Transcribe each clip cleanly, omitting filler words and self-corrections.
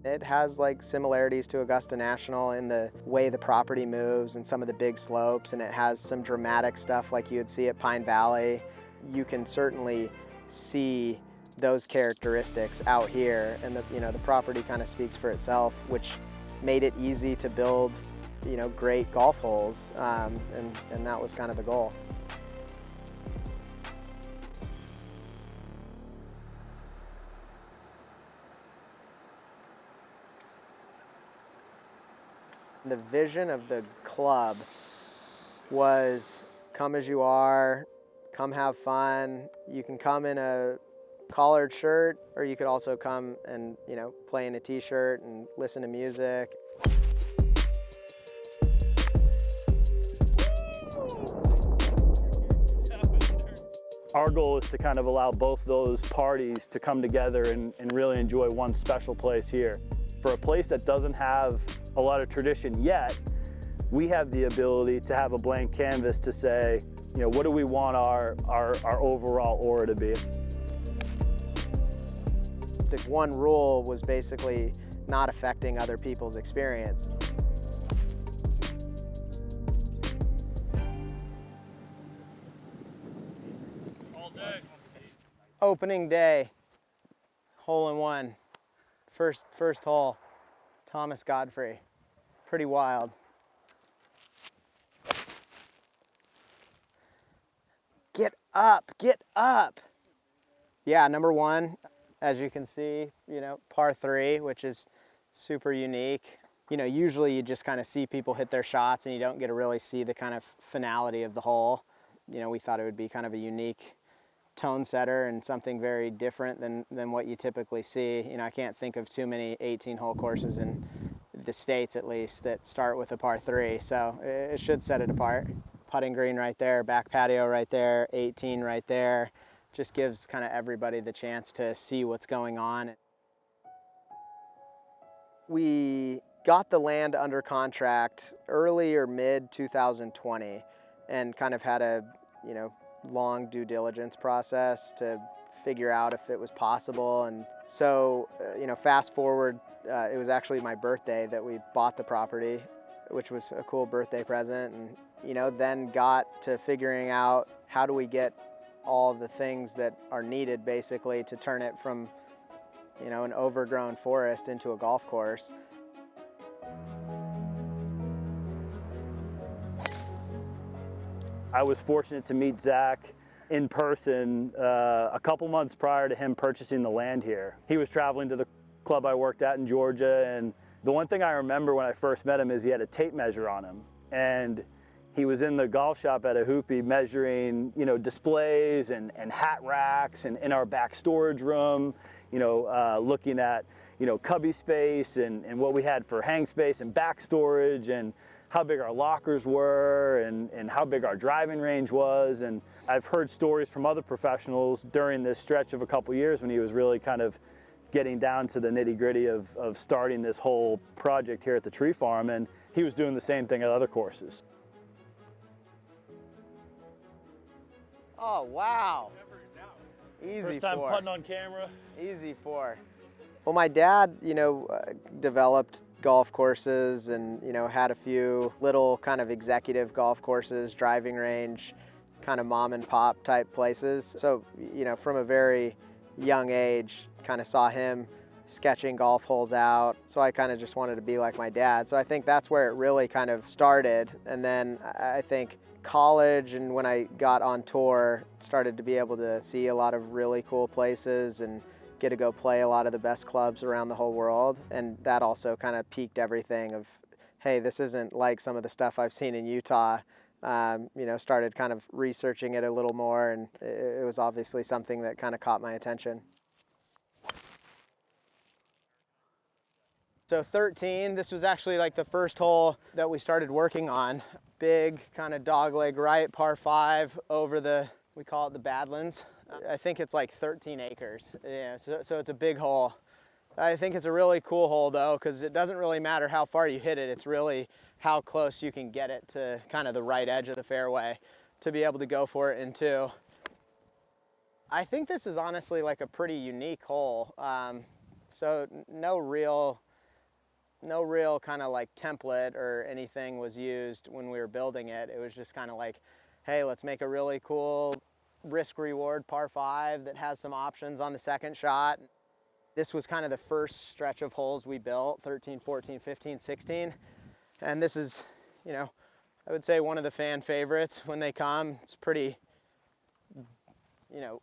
It has like similarities to Augusta National in the way the property moves and some of the big slopes, and it has some dramatic stuff like you would see at Pine Valley. You can certainly see those characteristics out here, and the property kind of speaks for itself, which made it easy to build great golf holes, and that was kind of the goal. The vision of the club was come as you are, come have fun. You can come in a collared shirt, or you could also come and play in a t-shirt and listen to music. Our goal is to kind of allow both those parties to come together and really enjoy one special place here. For a place that doesn't have a lot of tradition yet, we have the ability to have a blank canvas to say, what do we want our overall aura to be? The one rule was basically not affecting other people's experience. All day. Opening day, hole in one, first hole, Thomas Godfrey. Pretty wild. Get up, get up. Yeah, number one, as you can see, par 3, which is super unique. Usually you just kind of see people hit their shots and you don't get to really see the kind of finality of the hole. We thought it would be kind of a unique tone setter and something very different than what you typically see. I can't think of too many 18-hole courses in the States, at least, that start with a par 3, so it should set it apart. Putting green right there, back patio right there, 18 right there. Just gives kind of everybody the chance to see what's going on. We got the land under contract early or mid 2020 and kind of had a, long due diligence process to figure out if it was possible. And so, fast forward, it was actually my birthday that we bought the property, which was a cool birthday present. And, then got to figuring out how do we get all of the things that are needed basically to turn it from, an overgrown forest into a golf course. I was fortunate to meet Zac in person a couple months prior to him purchasing the land here. He was traveling to the club I worked at in Georgia, and the one thing I remember when I first met him is he had a tape measure on him, and he was in the golf shop at a hoopy measuring, displays and hat racks, and in our back storage room, looking at, cubby space and what we had for hang space and back storage, and how big our lockers were, and how big our driving range was. And I've heard stories from other professionals during this stretch of a couple years when he was really kind of getting down to the nitty-gritty of starting this whole project here at the tree farm, and he was doing the same thing at other courses. Oh, wow. Easy First time four. putting on camera. Easy 4. Well, my dad, developed golf courses and, had a few little kind of executive golf courses, driving range, kind of mom and pop type places. So, from a very young age, kind of saw him sketching golf holes out. So I kind of just wanted to be like my dad. So I think that's where it really kind of started. And then I think college and when I got on tour, started to be able to see a lot of really cool places and get to go play a lot of the best clubs around the whole world. And that also kind of piqued everything of, hey, this isn't like some of the stuff I've seen in Utah. Started kind of researching it a little more, and it was obviously something that kind of caught my attention. So 13, this was actually like the first hole that we started working on. Big kind of dogleg right, par 5 over the, we call it the Badlands. I think it's like 13 acres. Yeah, so it's a big hole. I think it's a really cool hole though, because it doesn't really matter how far you hit it. It's really how close you can get it to kind of the right edge of the fairway to be able to go for it in 2. I think this is honestly like a pretty unique hole. So no real no real kind of like template or anything was used when we were building it. It was just kind of like, hey, let's make a really cool risk reward par 5 that has some options on the second shot. This was kind of the first stretch of holes we built, 13, 14, 15, 16. And this is, you know, I would say one of the fan favorites when they come. It's pretty, you know,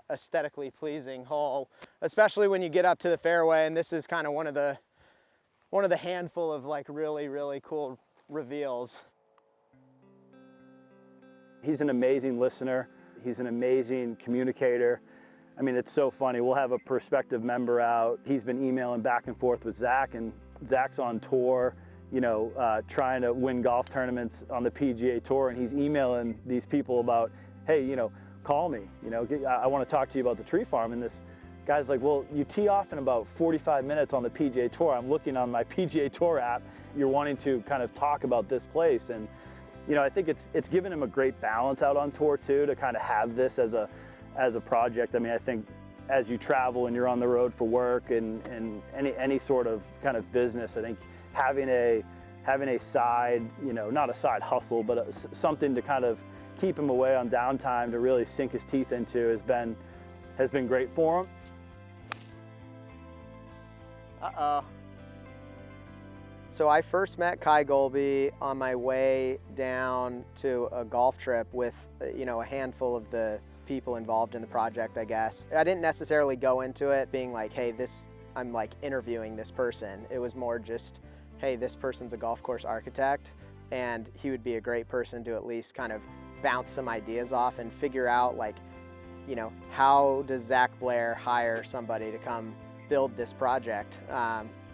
aesthetically pleasing hole, especially when you get up to the fairway. And this is kind of one of the handful of like really, really cool reveals. He's an amazing listener. He's an amazing communicator. I mean, it's so funny. We'll have a prospective member out. He's been emailing back and forth with Zac, and Zac's on tour, you know, trying to win golf tournaments on the PGA Tour, and he's emailing these people about, hey, you know, call me, you know, I want to talk to you about the tree farm. And this guy's like, well, you tee off in about 45 minutes on the PGA Tour. I'm looking on my PGA Tour app. You're wanting to kind of talk about this place. And, you know, I think it's given him a great balance out on tour too, to kind of have this as a project. I mean, I think as you travel and you're on the road for work and any sort of kind of business, I think having a side, you know, not a side hustle, but something to kind of keep him away on downtime to really sink his teeth into has been great for him. Uh-oh. So I first met Kai Golby on my way down to a golf trip with, you know, a handful of the people involved in the project, I guess. I didn't necessarily go into it being like, hey, I'm like interviewing this person. It was more just, hey, this person's a golf course architect, and he would be a great person to at least kind of bounce some ideas off and figure out, like, you know, how does Zac Blair hire somebody to come build this project?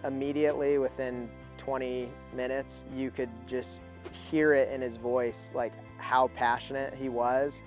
Immediately within 20 minutes, you could just hear it in his voice, like how passionate he was,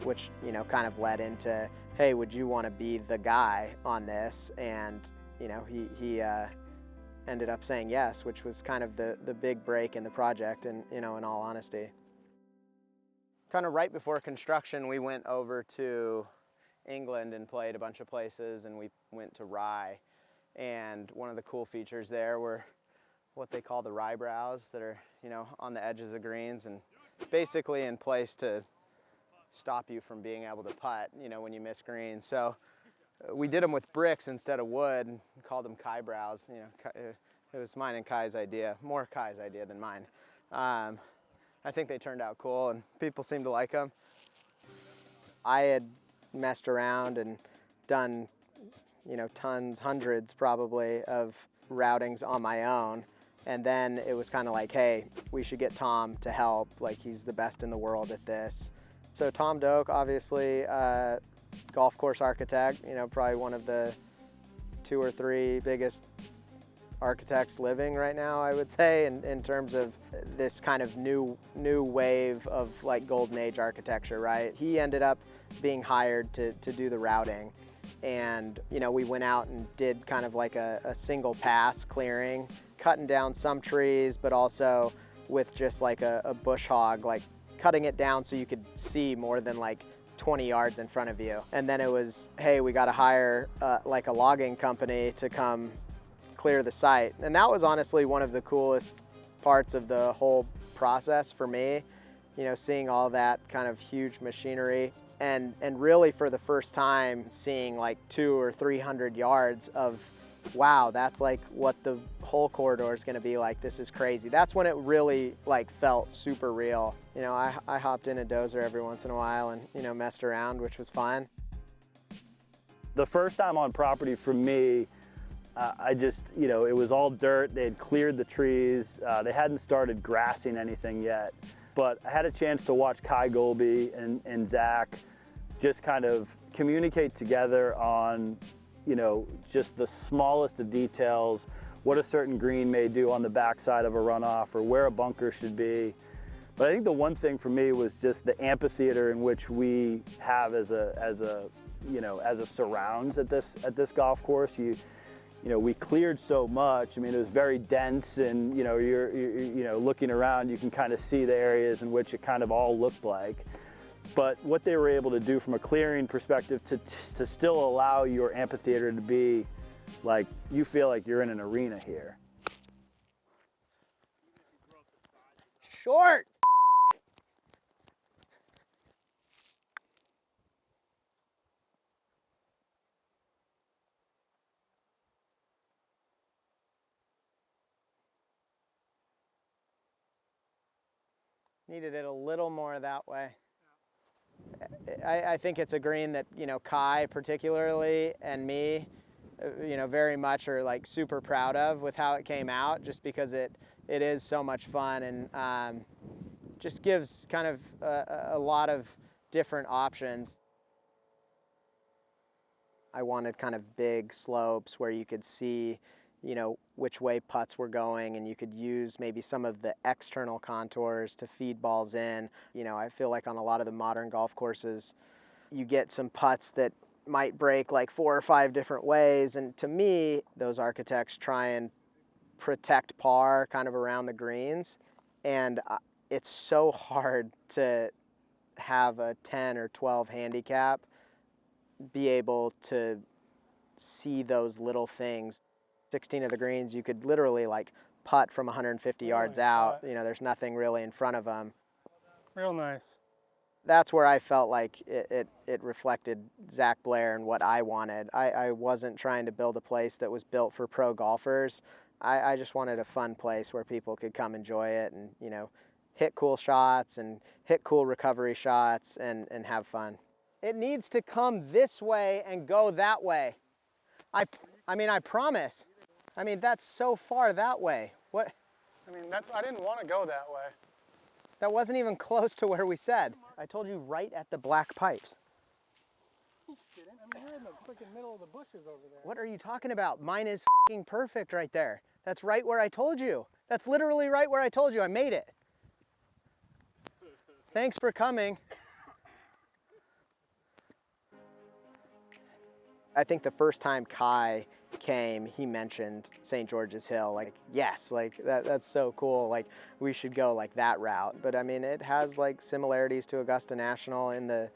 which, you know, kind of led into, hey, would you want to be the guy on this? And, you know, he ended up saying yes, which was kind of the big break in the project, and, you know, in all honesty. Kind of right before construction, we went over to England and played a bunch of places, and we went to Rye. And one of the cool features there were what they call the rye brows that are, you know, on the edges of greens and basically in place to stop you from being able to putt, you know, when you miss greens. So we did them with bricks instead of wood and called them Kai brows. You know, it was mine and Kai's idea, more Kai's idea than mine. I think they turned out cool and people seemed to like them. I had messed around and done, you know, tons, hundreds probably of routings on my own. And then it was kind of like, hey, we should get Tom to help. Like, he's the best in the world at this. So Tom Doak, obviously, golf course architect, you know, probably one of the 2 or 3 biggest architects living right now, I would say, in terms of this kind of new wave of like golden age architecture, right? He ended up being hired to do the routing. And, you know, we went out and did kind of like a single pass clearing, cutting down some trees, but also with just like a bush hog, like cutting it down so you could see more than like 20 yards in front of you. And then it was, hey, we got to hire like a logging company to come clear the site. And that was honestly one of the coolest parts of the whole process for me, you know, seeing all that kind of huge machinery and really for the first time seeing like 200 or 300 yards of, wow, that's like what the whole corridor is going to be like. This is crazy. That's when it really like felt super real. You know, I hopped in a dozer every once in a while and, you know, messed around, which was fun. The first time on property for me, I just, you know, it was all dirt. They had cleared the trees. They hadn't started grassing anything yet. But I had a chance to watch Kai Golby and Zac just kind of communicate together on, you know, just the smallest of details, what a certain green may do on the backside of a runoff or where a bunker should be. But I think the one thing for me was just the amphitheater in which we have as a surrounds at this golf course. You know, we cleared so much. I mean, it was very dense, and you know, you're looking around, you can kind of see the areas in which it kind of all looked like. But what they were able to do from a clearing perspective to still allow your amphitheater to be like, you feel like you're in an arena here. short. Needed it a little more that way. I think it's a green that, you know, Kai particularly and me, you know, very much are like super proud of with how it came out, just because it is so much fun and just gives kind of a lot of different options. I wanted kind of big slopes where you could see, you know, which way putts were going, and you could use maybe some of the external contours to feed balls in. You know, I feel like on a lot of the modern golf courses, you get some putts that might break like 4 or 5 different ways, and to me, those architects try and protect par kind of around the greens, and it's so hard to have a 10 or 12 handicap be able to see those little things. 16 of the greens, you could literally like putt from 150 yards out. You know, there's nothing really in front of them. Real nice. That's where I felt like it reflected Zac Blair and what I wanted. I wasn't trying to build a place that was built for pro golfers. I just wanted a fun place where people could come enjoy it and, you know, hit cool shots and hit cool recovery shots and have fun. It needs to come this way and go that way. I mean, I promise. I mean, that's so far that way. What? I mean, I didn't want to go that way. That wasn't even close to where we said. I told you right at the black pipes. You didn't. I mean, you're in the freaking middle of the bushes over there. What are you talking about? Mine is f***ing perfect right there. That's right where I told you. That's literally right where I told you. I made it. Thanks for coming. I think the first time Kai came, he mentioned St. George's Hill. Like, yes, like that's so cool. Like, we should go like that route. But I mean, it has like similarities to Augusta National in the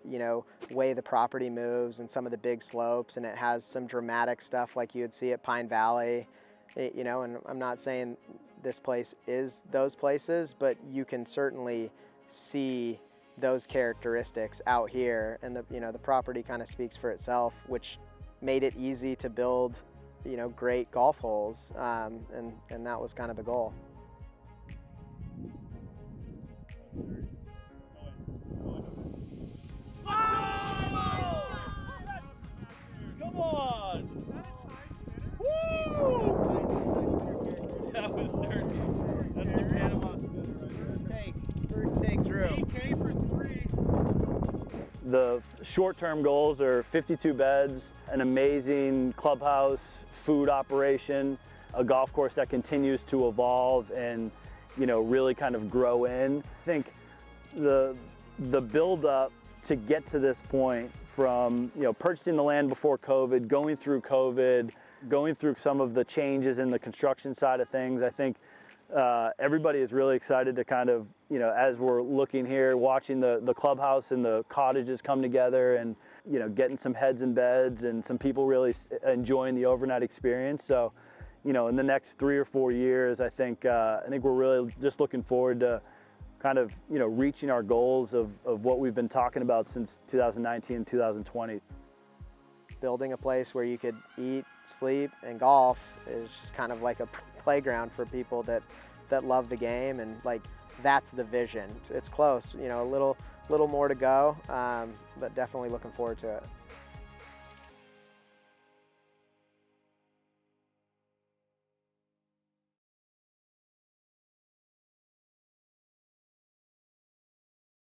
you know, way the property moves and some of the big slopes, and it has some dramatic stuff like you would see at Pine Valley. You know, and I'm not saying this place is those places, but you can certainly see those characteristics out here, and the property kind of speaks for itself, which made it easy to build, you know, great golf holes, and that was kind of the goal. Come on! Woo! That was dirty. That's the Panama spin. First take, Drew. DK for 3. The short-term goals are 52 beds, an amazing clubhouse, food operation, a golf course that continues to evolve and, you know, really kind of grow in. I think the build-up to get to this point, from, you know, purchasing the land before COVID, going through some of the changes in the construction side of things, I think everybody is really excited to kind of, you know, as we're looking here, watching the clubhouse and the cottages come together, and, you know, getting some heads in beds and some people really enjoying the overnight experience. So, you know, in the next 3 or 4 years, I think we're really just looking forward to kind of, you know, reaching our goals of what we've been talking about since 2019 and 2020. Building a place where you could eat, sleep, and golf is just kind of like a playground for people that love the game, and like that's the vision. It's close, you know, a little more to go, but definitely looking forward to it.